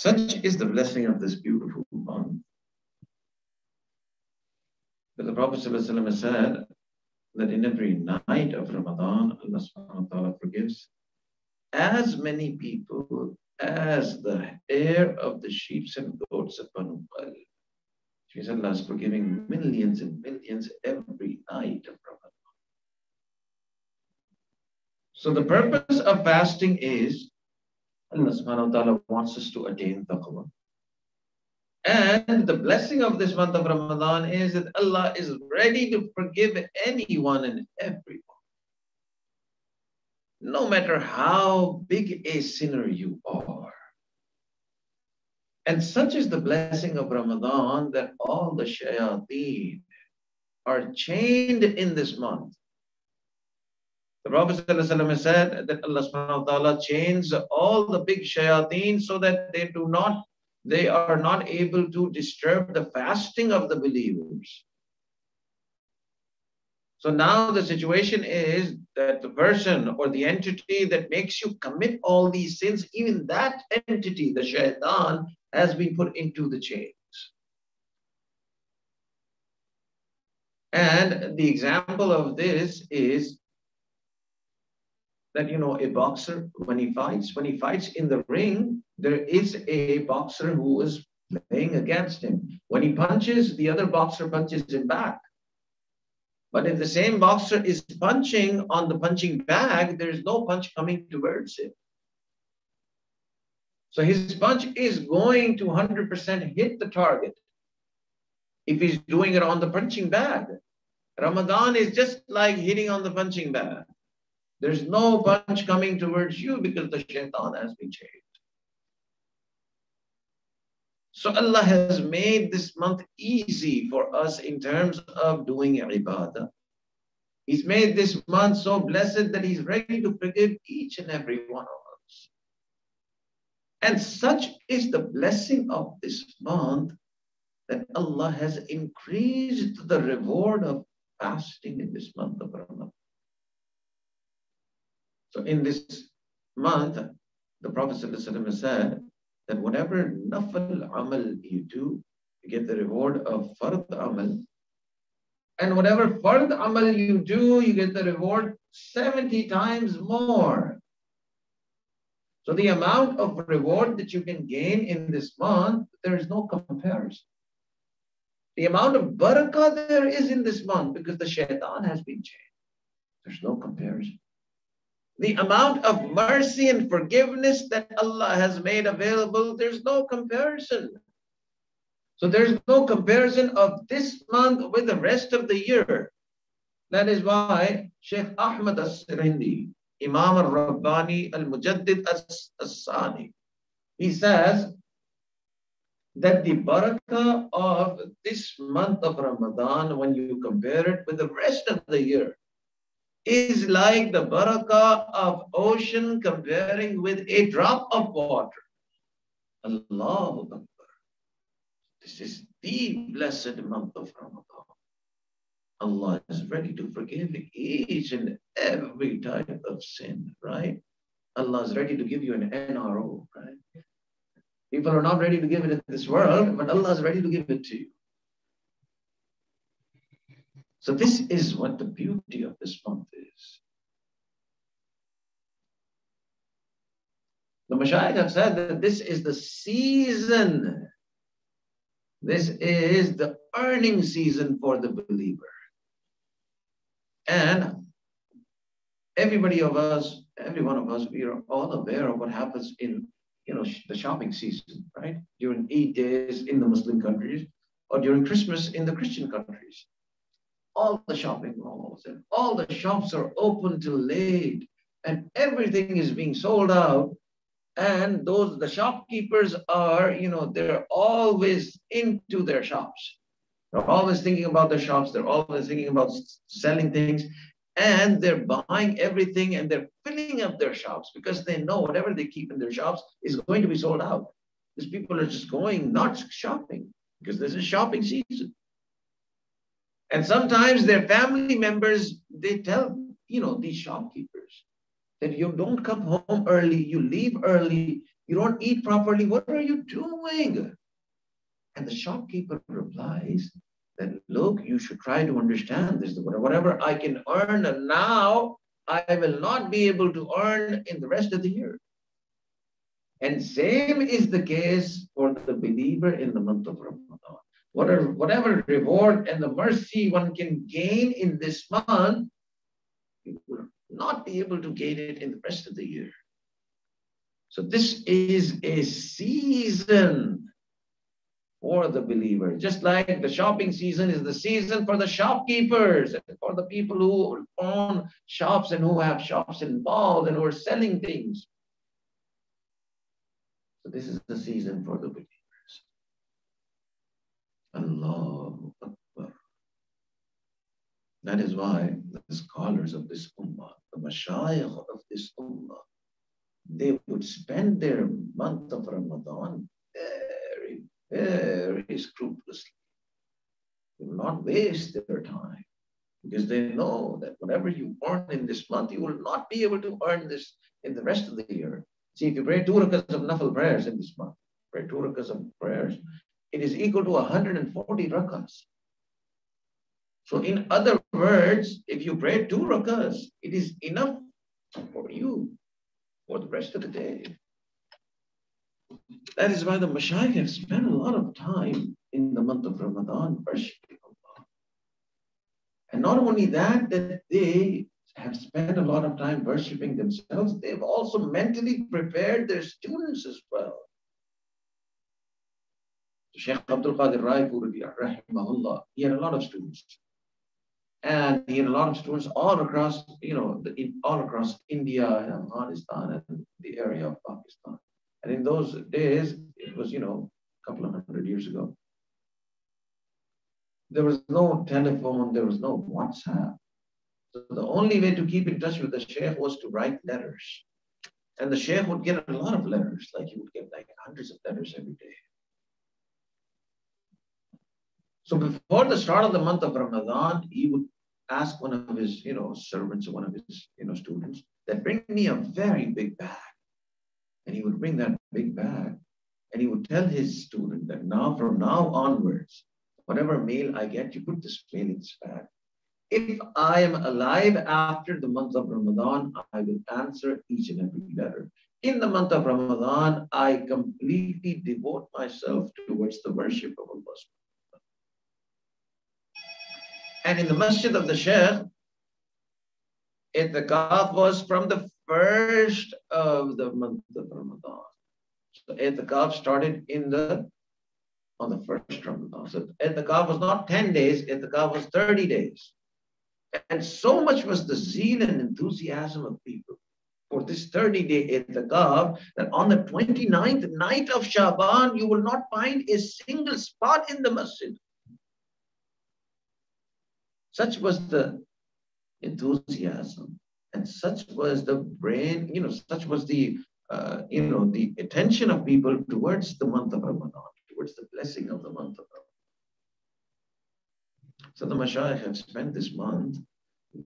Such is the blessing of this beautiful month. But the Prophet ﷺ said that in every night of Ramadan, Allah subhanahu wa ta'ala forgives as many people as the hair of the sheep and goats of Banu Qal. She said Allah is forgiving millions and millions every night of Ramadan. So the purpose of fasting is Allah subhanahu wa ta'ala wants us to attain taqwa. And the blessing of this month of Ramadan is that Allah is ready to forgive anyone and everyone. No matter how big a sinner you are. And such is the blessing of Ramadan that all the shayateen are chained in this month. The Prophet ﷺ said that Allah subhanahu wa ta'ala chains all the big shayateen so that they are not able to disturb the fasting of the believers. So now the situation is that the person or the entity that makes you commit all these sins, even that entity, the shaitan, has been put into the chains. And the example of this is that, a boxer, when he fights in the ring, there is a boxer who is playing against him. When he punches, the other boxer punches him back. But if the same boxer is punching on the punching bag, there is no punch coming towards him. So his punch is going to 100% hit the target if he's doing it on the punching bag. Ramadan is just like hitting on the punching bag. There's no punch coming towards you because the shaitan has been chained. So Allah has made this month easy for us in terms of doing ibadah. He's made this month so blessed that He's ready to forgive each and every one of us. And such is the blessing of this month that Allah has increased the reward of fasting in this month of Ramadan. So in this month, the Prophet ﷺ said that whatever nafal amal you do, you get the reward of fard amal. And whatever fard amal you do, you get the reward 70 times more. So the amount of reward that you can gain in this month, there is no comparison. The amount of barakah there is in this month because the shaitan has been chained. There's no comparison. The amount of mercy and forgiveness that Allah has made available, there's no comparison. So there's no comparison of this month with the rest of the year. That is why Shaykh Ahmad as-Sirhindi, Imam al-Rabbani al-Mujaddid as-Sani, he says that the barakah of this month of Ramadan, when you compare it with the rest of the year, is like the barakah of ocean comparing with a drop of water. Allahu Akbar. This is the blessed month of Ramadan. Allah is ready to forgive each and every type of sin, right? Allah is ready to give you an NRO, right? People are not ready to give it in this world, but Allah is ready to give it to you. So this is what the beauty of this month is. The Mashaykh have said that this is the season. This is the earning season for the believer. And every one of us, we are all aware of what happens in, the shopping season, right? During Eid days in the Muslim countries or during Christmas in the Christian countries. All the shopping malls and all the shops are open till late and everything is being sold out. And the shopkeepers are, they're always into their shops. They're always thinking about their shops. They're always thinking about selling things and they're buying everything and they're filling up their shops because they know whatever they keep in their shops is going to be sold out. These people are just going nuts shopping because this is shopping season. And sometimes their family members, they tell, these shopkeepers that you don't come home early, you leave early, You don't eat properly. What are you doing? And the shopkeeper replies that, look, you should try to understand this. Whatever I can earn now, I will not be able to earn in the rest of the year. And same is the case for the believer in the month of Ramadan. Whatever reward and the mercy one can gain in this month, you will not be able to gain it in the rest of the year. So this is a season for the believer. Just like the shopping season is the season for the shopkeepers, and for the people who own shops and who have shops involved and who are selling things. So this is the season for the believers. Allahu Akbar. That is why the scholars of this ummah, the mashayikh of this ummah, they would spend their month of Ramadan very, very scrupulously. They will not waste their time, because they know that whatever you earn in this month, you will not be able to earn this in the rest of the year. See, if you pray 2 rakahs of nafil prayers in this month, pray 2 rakahs of prayers, it is equal to 140 rakahs. So in other words, if you pray 2 rakahs, it is enough for you for the rest of the day. That is why the mashayikh have spent a lot of time in the month of Ramadan worshiping Allah. And not only that, that they have spent a lot of time worshiping themselves, they've also mentally prepared their students as well. Shaykh Abdul Qadir Raipuri, rahimahullah, he had a lot of students. And he had a lot of students all across, all across India and Afghanistan and the area of Pakistan. And in those days, it was, a couple of 100 years ago. There was no telephone, there was no WhatsApp. So the only way to keep in touch with the Shaykh was to write letters. And the Shaykh would get a lot of letters, like he would get like hundreds of letters every day. So before the start of the month of Ramadan, he would ask one of his, servants or one of his, students, that bring me a very big bag. And he would bring that big bag, and he would tell his student that from now onwards, whatever mail I get, you put this mail in this bag. If I am alive after the month of Ramadan, I will answer each and every letter. In the month of Ramadan, I completely devote myself towards the worship of Allah. And in the masjid of the Shaykh, Itikaf was from the first of the month of Ramadan. So Itikaf started on the first Ramadan. So Itikaf was not 10 days, Itikaf was 30 days. And so much was the zeal and enthusiasm of people for this 30-day Itikaf that on the 29th night of Shaban, you will not find a single spot in the masjid. Such was the enthusiasm, and such was the such was the the attention of people towards the month of Ramadan, towards the blessing of the month of Ramadan. So the mashayikh have spent this month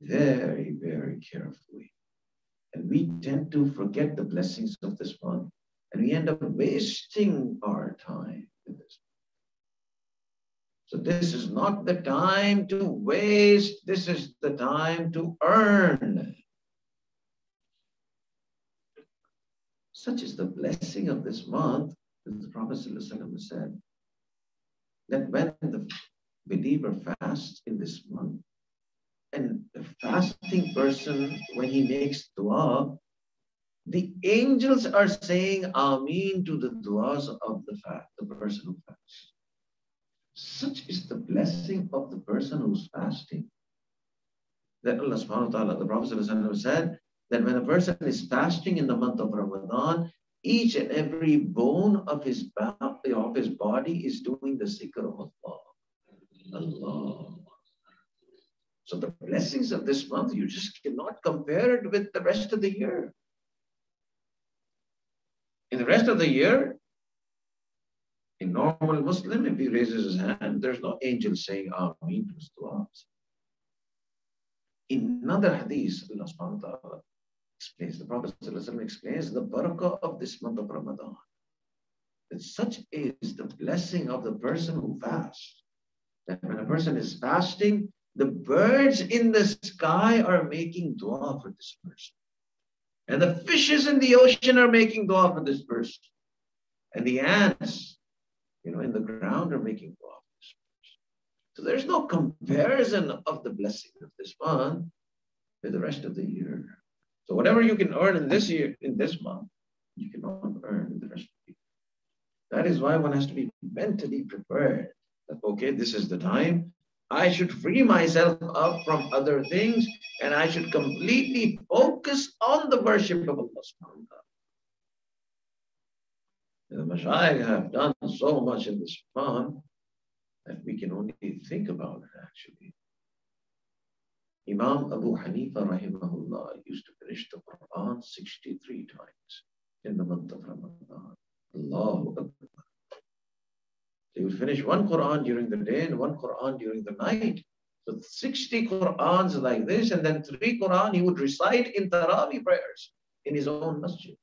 very, very carefully, and we tend to forget the blessings of this month, and we end up wasting our time in this. So this is not the time to waste. This is the time to earn. Such is the blessing of this month, as the Prophet ﷺ said, that when the believer fasts in this month, and the fasting person, when he makes dua, the angels are saying Ameen to the duas of the person who fasts. Such is the blessing of the person who's fasting. That Allah subhanahu wa ta'ala, the Prophet said that when a person is fasting in the month of Ramadan, each and every bone of his body is doing the zikr of Allah. Allah. So the blessings of this month, you just cannot compare it with the rest of the year. In the rest of the year, a normal Muslim, if he raises his hand, there's no angel saying Ameen to his du'as. In another hadith, Allah subhanahu wa ta'ala explains, the Prophet ﷺ explains the barakah of this month of Ramadan. That such is the blessing of the person who fasts. That when a person is fasting, the birds in the sky are making dua for this person. And the fishes in the ocean are making dua for this person. And the ants, in the ground are making dua for this person. So there's no comparison of the blessing of this month with the rest of the year. So whatever you can earn in this year, in this month, you cannot earn in the rest of the year. That is why one has to be mentally prepared that, okay, this is the time. I should free myself up from other things and I should completely focus on the worship of Allah subhanahu wa ta'ala. The Mashaykh have done so much in this month that we can only think about it actually. Imam Abu Hanifa rahimahullah used to finish the Quran 63 times in the month of Ramadan. Allahu Akbar. He would finish one Quran during the day and one Quran during the night. So 60 Qurans like this, and then 3 Quran he would recite in Tarawih prayers in his own masjid.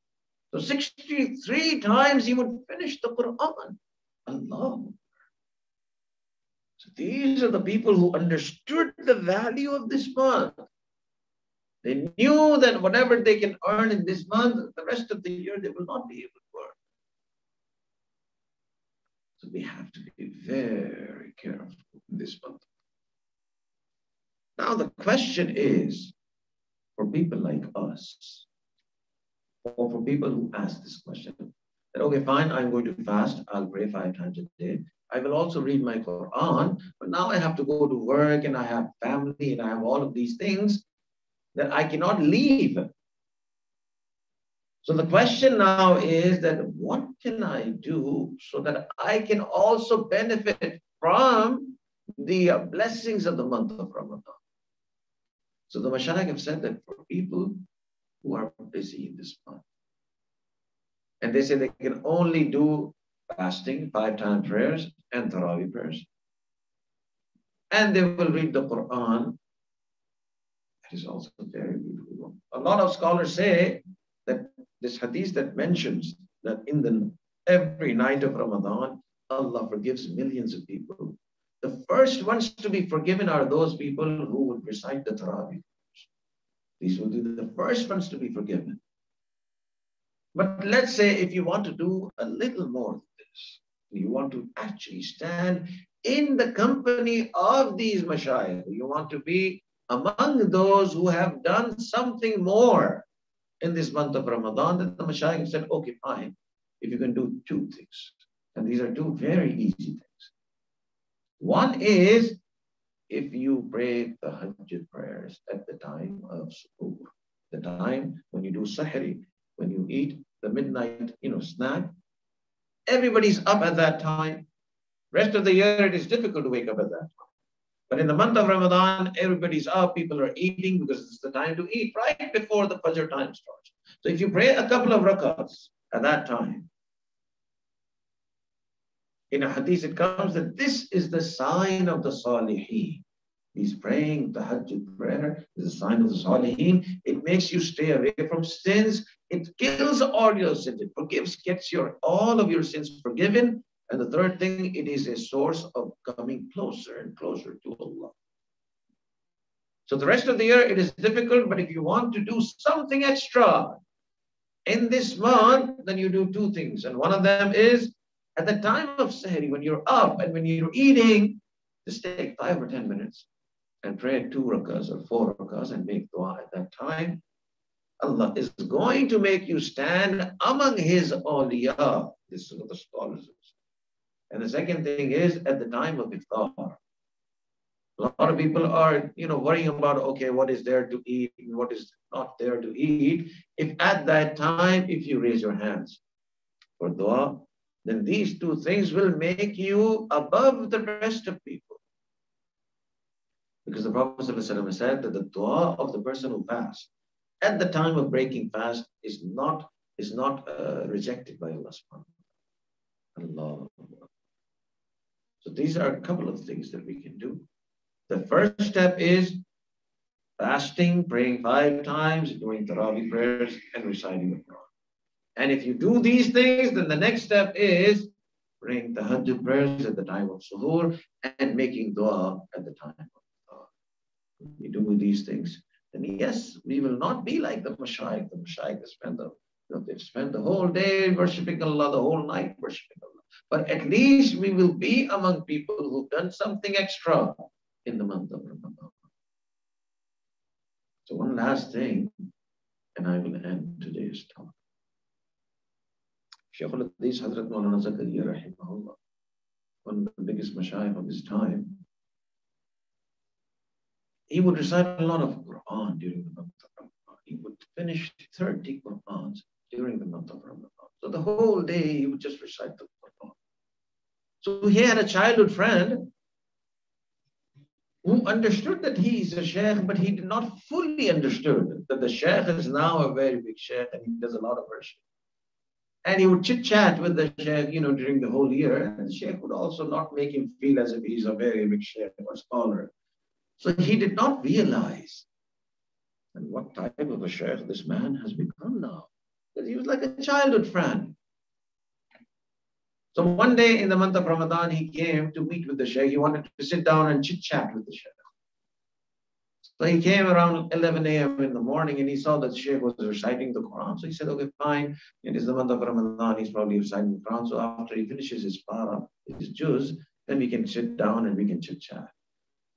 So 63 times he would finish the Quran. Allah. So these are the people who understood the value of this month. They knew that whatever they can earn in this month, the rest of the year they will not be able to earn. So we have to be very careful in this month. Now the question is, for people like us, or for people who ask this question, that okay, fine, I'm going to fast, I'll pray 5 times a day. I will also read my Quran, but now I have to go to work and I have family and I have all of these things that I cannot leave. So the question now is that what can I do so that I can also benefit from the blessings of the month of Ramadan? So the Mashaykh have said that for people who are busy in this month, and they say they can only do fasting, 5-time prayers and Tarawih prayers, and they will read the Quran. That is also very beautiful. A lot of scholars say that this hadith that mentions that every night of Ramadan, Allah forgives millions of people. The first ones to be forgiven are those people who would recite the Tarawih. These will be the first ones to be forgiven. But let's say if you want to do a little more than this, you want to actually stand in the company of these mashayikh, you want to be among those who have done something more in this month of Ramadan, then the mashayikh said, okay, fine, if you can do 2 things. And these are 2 very easy things. One is, if you pray the Hajj prayers at the time of suhoor, the time when you do sahri, when you eat the midnight, snack, everybody's up at that time. Rest of the year, it is difficult to wake up at that time. But in the month of Ramadan, everybody's up, people are eating because it's the time to eat, right before the Fajr time starts. So if you pray a couple of rakats at that time, in a hadith it comes that this is the sign of the Salihin. He's praying the Hajj prayer is a sign of the Salihin. It makes you stay away from sins. It kills all your sins. It forgives, gets all of your sins forgiven. And the third thing, it is a source of coming closer and closer to Allah. So the rest of the year, it is difficult, but if you want to do something extra in this month, then you do 2 things. And one of them is, at the time of Sahri, when you're up and when you're eating, just take 5 or 10 minutes and pray 2 rakahs or 4 rakahs and make dua at that time. Allah is going to make you stand among His awliya. This is what the scholars say. And the second thing is at the time of iftar. A lot of people are, worrying about, okay, what is there to eat and what is not there to eat. If at that time, if you raise your hands for dua, then these 2 things will make you above the rest of people. Because the Prophet ﷺ said that the dua of the person who fasts at the time of breaking fast is not rejected by Allah subhanahu wa ta'ala. So these are a couple of things that we can do. The first step is fasting, praying 5 times, doing Tarawih prayers, and reciting the Quran. And if you do these things, then the next step is praying tahajjud prayers at the time of suhoor and making dua at the time of dua. If we do these things, then yes, we will not be like the mashayikh. The mashayikh they've spent the whole day worshipping Allah, the whole night worshipping Allah. But at least we will be among people who've done something extra in the month of Ramadan. So one last thing, and I will end today's talk. Shaykh al-Hadith Hazrat Molana rahimahullah, one of the biggest mashayikh of his time, he would recite a lot of Quran during the month of Ramadan. He would finish 30 Qurans during the month of Ramadan. So the whole day he would just recite the Quran. So he had a childhood friend who understood that he is a sheikh, but he did not fully understood that the sheikh is now a very big sheikh and he does a lot of worship. And he would chit chat with the sheikh, during the whole year. And the sheikh would also not make him feel as if he's a very big sheikh or scholar. So he did not realize and what type of a sheikh this man has become now. Because he was like a childhood friend. So one day in the month of Ramadan, he came to meet with the sheikh. He wanted to sit down and chit chat with the sheikh. So he came around 11 a.m. in the morning and he saw that the sheikh was reciting the Quran. So he said, okay, fine. It is the month of Ramadan. He's probably reciting the Quran. So after he finishes his para, his juz, then we can sit down and we can chit chat.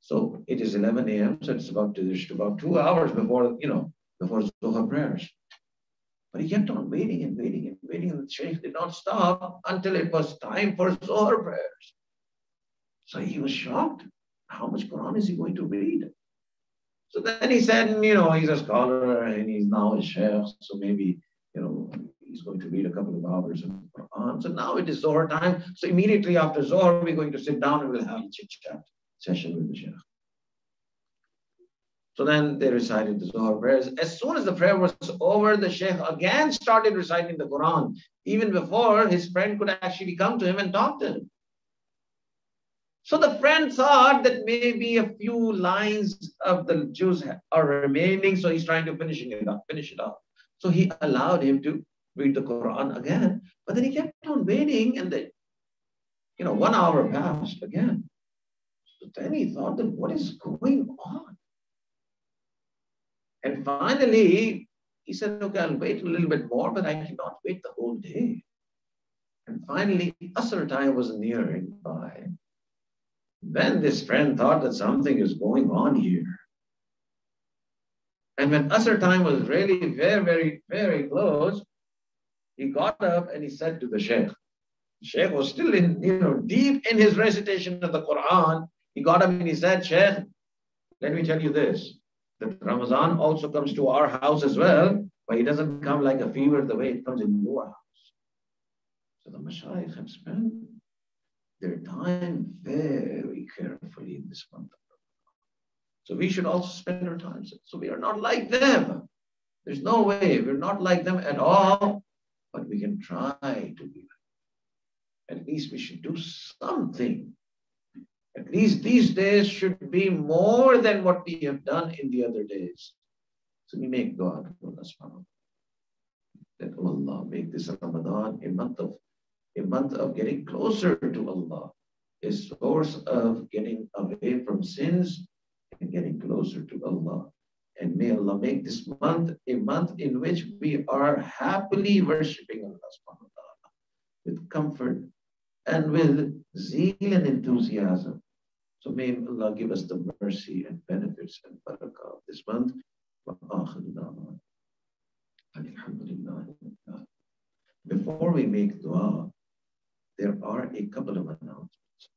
So it is 11 a.m. So it's about 2 hours before, before Zuhr prayers. But he kept on waiting and waiting and waiting. And the sheikh did not stop until it was time for Zuhr prayers. So he was shocked. How much Quran is he going to read? So then he said, he's a scholar and he's now a sheikh. So maybe, he's going to read a couple of hours of Quran. So now it is Zuhr time. So immediately after Zuhr, we're going to sit down and we'll have a chit-chat session with the sheikh. So then they recited the Zuhr prayers. As soon as the prayer was over, the sheikh again started reciting the Quran, even before his friend could actually come to him and talk to him. So the friend thought that maybe a few lines of the juz are remaining, so he's trying to finish it up. So he allowed him to read the Quran again, but then he kept on waiting, and then, 1 hour passed again. So then he thought that what is going on? And finally, he said, okay, I'll wait a little bit more, but I cannot wait the whole day. And finally, Asr time was nearing by. Then this friend thought that something is going on here. And when Asr time was really very, very, very close, he got up and he said to the sheikh. The sheikh was still in, deep in his recitation of the Quran. He got up and he said, Sheikh, let me tell you this, that Ramadan also comes to our house as well, but it doesn't come like a fever the way it comes in your house. So the mashayikh have spent their time very carefully in this month. So we should also spend our time. So we are not like them. There's no way. We're not like them at all, but we can try to be like them. At least we should do something. At least these days should be more than what we have done in the other days. So we make dua to Allah subhanahu wa ta'ala. That Allah make this Ramadan a month of getting closer to Allah, a source of getting away from sins and getting closer to Allah. And may Allah make this month a month in which we are happily worshipping Allah subhanahu wa ta'ala with comfort and with zeal and enthusiasm. So may Allah give us the mercy and benefits and barakah of this month. Before we make dua, there are a couple of announcements.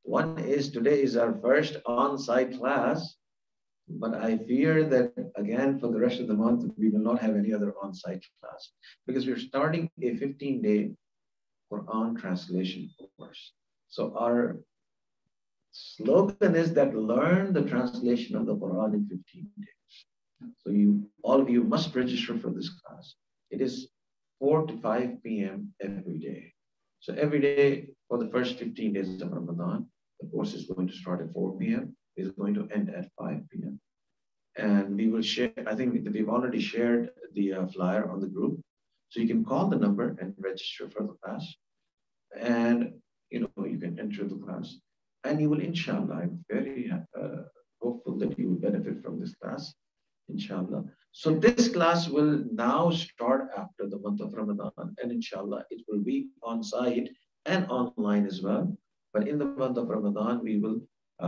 One is today is our first on-site class, but I fear that again for the rest of the month we will not have any other on-site class because we're starting a 15-day Quran translation course. So our slogan is that learn the translation of the Quran in 15 days. So all of you must register for this class. It is 4 to 5 p.m. every day. So every day for the first 15 days of Ramadan, the course is going to start at 4 p.m. It's going to end at 5 p.m. and we will share. I think we've already shared the flyer on the group, so you can call the number and register for the class, and you can enter the class, and you will, inshallah. I'm very hopeful that you will benefit from this class, inshallah. So this class will now start after the month of Ramadan, and inshallah, it will be on site and online as well. But in the month of Ramadan, we will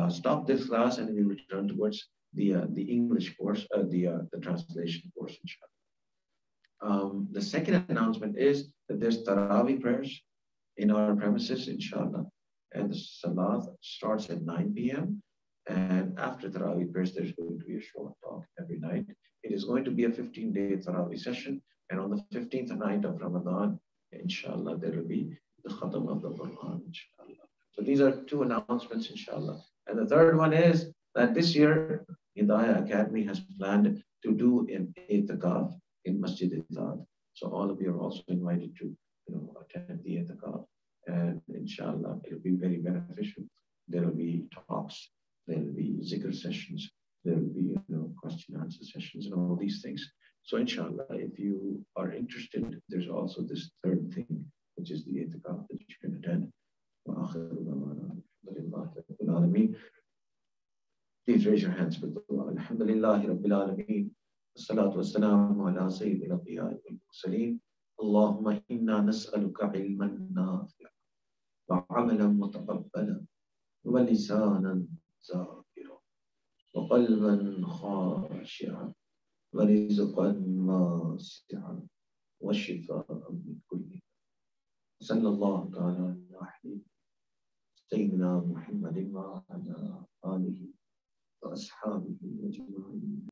stop this class and we will turn towards the English course, the translation course, inshallah. The second announcement is that there's Taraweeh prayers in our premises, inshallah. And the Salat starts at 9 p.m. And after Taraweeh prayers, there's going to be a short talk every night. It is going to be a 15-day Taraweeh session. And on the 15th night of Ramadan, inshallah, there will be the Khatam of the Quran, inshallah. So these are two announcements, inshallah. And the third one is that this year, Hidayah Academy has planned to do an itikaf in Masjid Izad. So all of you are also invited to attend the itikaf. And inshallah, it will be very beneficial. There will be talks, there will be zikr sessions, there will be question and answer sessions and all these things. So inshallah, if you are interested, there's also this third thing, which is the itikaf that you can attend. Please raise your hands for dua. Alhamdulillahi Rabbil Alameen. Wassalatu wassalamu ala sayyidil anbiya wal mursaleen. Allahumma inna nas'aluka ilman nafi'a wa amalan mutaqabbala wa lisanan zakira wa qalban khashi'a wa rizqan wasi'a wa shifa'an min kulli. Sallallahu ta'ala ala sayyidina Muhammadin wa ala alihi وأصحابه أجمعين